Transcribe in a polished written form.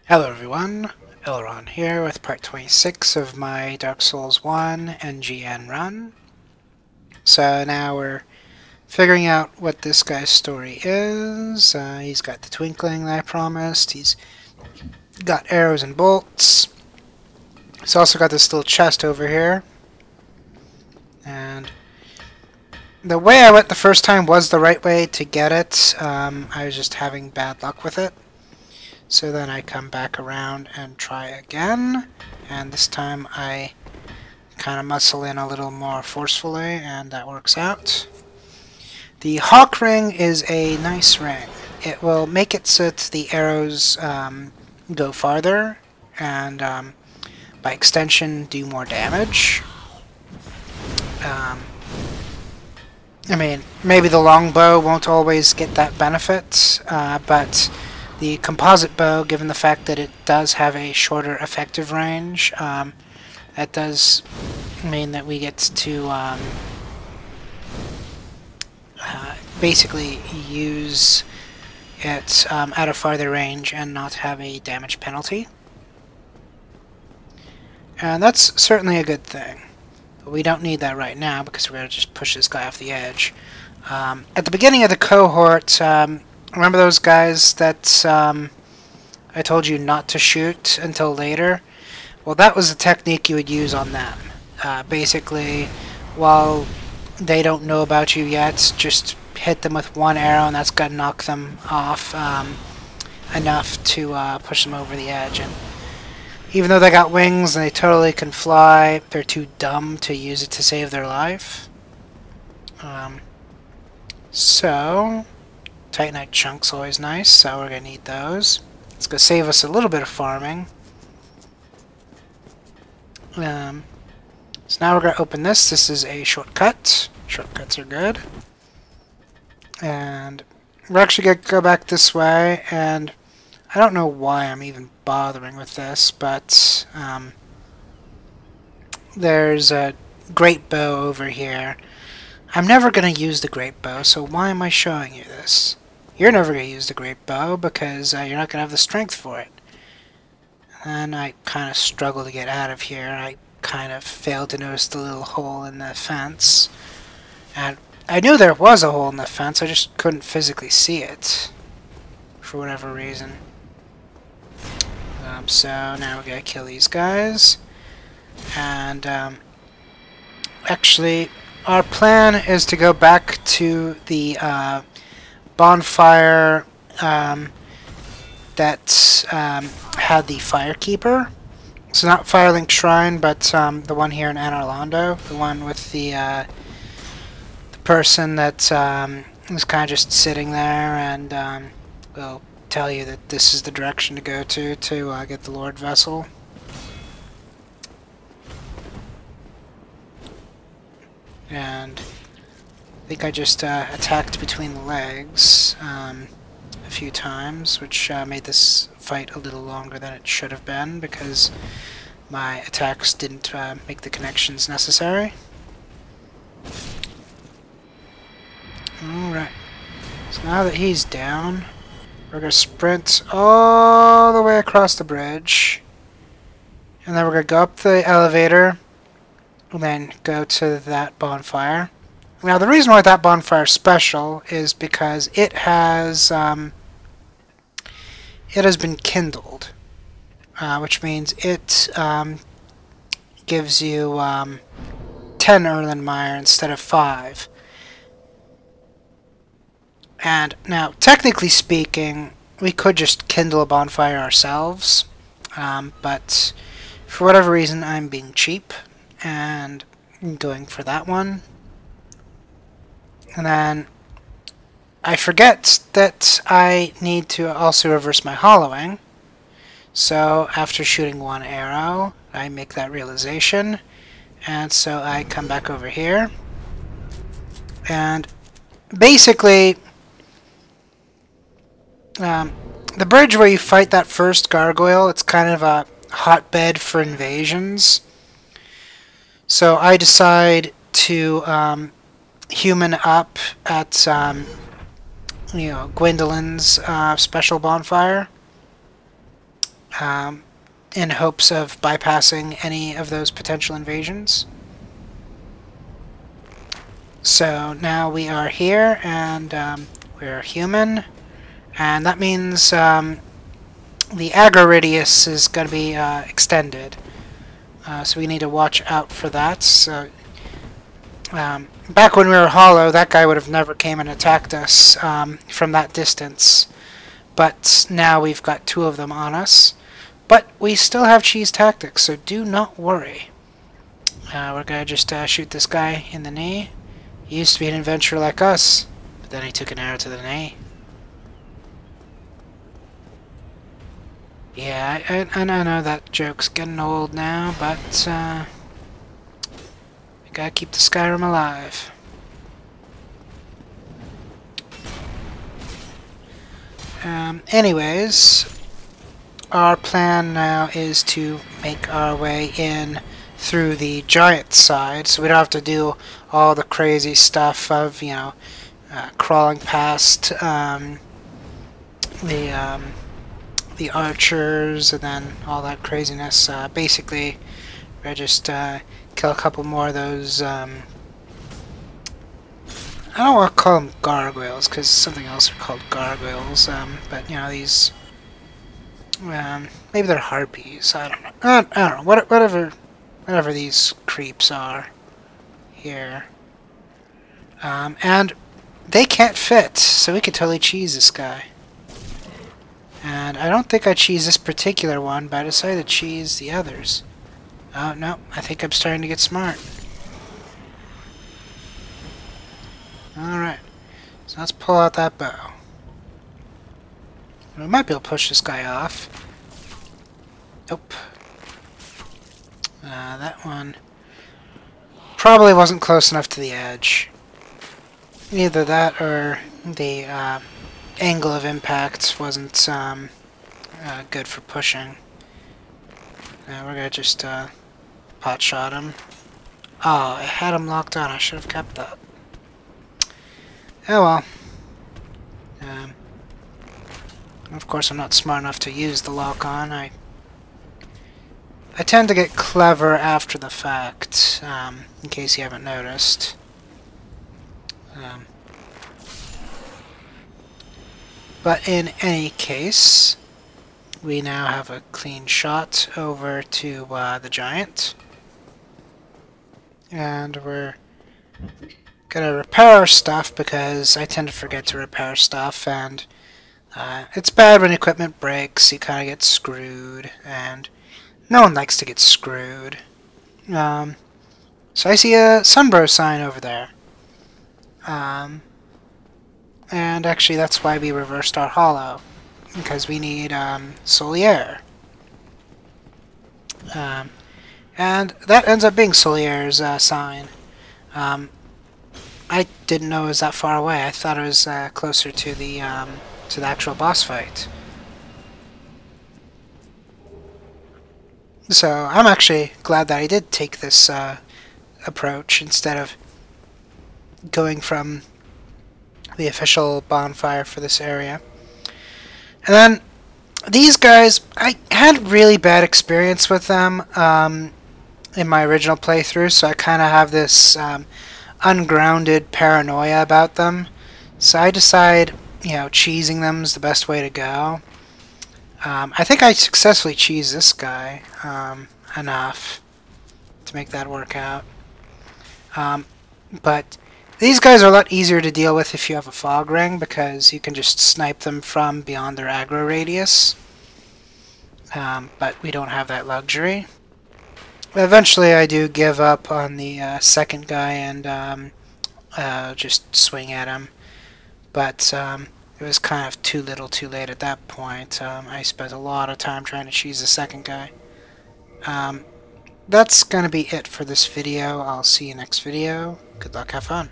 Hello everyone, LRon here with part 26 of my Dark Souls 1 NGN run. So now we're figuring out what this guy's story is. He's got the twinkling that I promised, he's got arrows and bolts. He's also got this little chest over here. And the way I went the first time was the right way to get it. I was just having bad luck with it. So then I come back around and try again, and this time I kind of muscle in a little more forcefully, and that works out. The Hawk Ring is a nice ring. It will make it so that the arrows go farther, and by extension do more damage. I mean, maybe the longbow won't always get that benefit, but the composite bow, given the fact that it does have a shorter effective range, that does mean that we get to basically use it at a farther range and not have a damage penalty. And that's certainly a good thing. But we don't need that right now because we're going to just push this guy off the edge. At the beginning of the cohort, remember those guys that I told you not to shoot until later? Well, that was the technique you would use on them. Basically, while they don't know about you yet, just hit them with one arrow and that's going to knock them off enough to push them over the edge. And even though they got wings and they totally can fly, they're too dumb to use it to save their life. So titanite chunks always nice, so we're going to need those. It's going to save us a little bit of farming. So now we're going to open this. This is a shortcut. Shortcuts are good. And we're actually going to go back this way, and I don't know why I'm even bothering with this, but there's a great bow over here. I'm never going to use the great bow, so why am I showing you this? You're never going to use the great bow because you're not going to have the strength for it. And I kind of struggle to get out of here. I kind of failed to notice the little hole in the fence. And I knew there was a hole in the fence, I just couldn't physically see it for whatever reason. So now we gotta kill these guys. And actually, our plan is to go back to the bonfire that had the Firekeeper. So not Firelink Shrine, but the one here in Anarlando, the one with the person that is kind of just sitting there and will tell you that this is the direction to go to get the Lord Vessel. And I think I just attacked between the legs a few times, which made this fight a little longer than it should have been because my attacks didn't make the connections necessary. Alright, so now that he's down, we're going to sprint all the way across the bridge, and then we're going to go up the elevator and then go to that bonfire. Now the reason why that bonfire is special is because it has been kindled, which means it gives you 10 Erlenmeyer instead of 5. And now, technically speaking, we could just kindle a bonfire ourselves, but for whatever reason I'm being cheap and going for that one. And then I forget that I need to also reverse my hollowing. So after shooting one arrow, I make that realization, and so I come back over here. And basically, the bridge where you fight that first gargoyle, it's kind of a hotbed for invasions. So I decide to human up at Gwendolyn's special bonfire. in hopes of bypassing any of those potential invasions. So now we are here, and we're human, and that means the aggro radius is going to be extended. So we need to watch out for that. So back when we were hollow, that guy would have never came and attacked us from that distance. But now we've got two of them on us. But we still have cheese tactics, so do not worry. We're going to just shoot this guy in the knee. He used to be an adventurer like us, but then he took an arrow to the knee. Yeah, I know that joke's getting old now, but we gotta keep the Skyrim alive. Anyways, our plan now is to make our way in through the giant side, so we don't have to do all the crazy stuff of, you know, crawling past the archers and then all that craziness. Basically, we're just kill a couple more of those. I don't want to call them gargoyles because something else are called gargoyles. But you know, these maybe they're harpies. I don't know. I don't know. Whatever these creeps are here. And they can't fit, so we could totally cheese this guy. And I don't think I cheese this particular one, but I decided to cheese the others. Oh, no, I think I'm starting to get smart. Alright, so let's pull out that bow. We might be able to push this guy off. Nope. That one probably wasn't close enough to the edge. Either that or the angle of impact wasn't good for pushing. Now we're gonna just pot shot him. Oh, I had him locked on. I should have kept that. Oh well. Of course, I'm not smart enough to use the lock on. I tend to get clever after the fact, in case you haven't noticed. But in any case, we now have a clean shot over to the giant. And we're gonna repair our stuff because I tend to forget to repair stuff, and it's bad when equipment breaks. You kind of get screwed, and no one likes to get screwed. So I see a Sunbro sign over there. And actually that's why we reversed our hollow, because we need Solier. And that ends up being Solier's sign. I didn't know it was that far away. I thought it was closer to the actual boss fight. So I'm actually glad that I did take this approach instead of going from the official bonfire for this area. And then these guys, I had really bad experience with them in my original playthrough, so I kind of have this ungrounded paranoia about them. So I decide, you know, cheesing them is the best way to go. I think I successfully cheesed this guy enough to make that work out. But these guys are a lot easier to deal with if you have a fog ring, because you can just snipe them from beyond their aggro radius. But we don't have that luxury. Eventually I do give up on the second guy and just swing at him. But it was kind of too little too late at that point. I spent a lot of time trying to cheese the second guy. That's going to be it for this video. I'll see you next video. Good luck, have fun.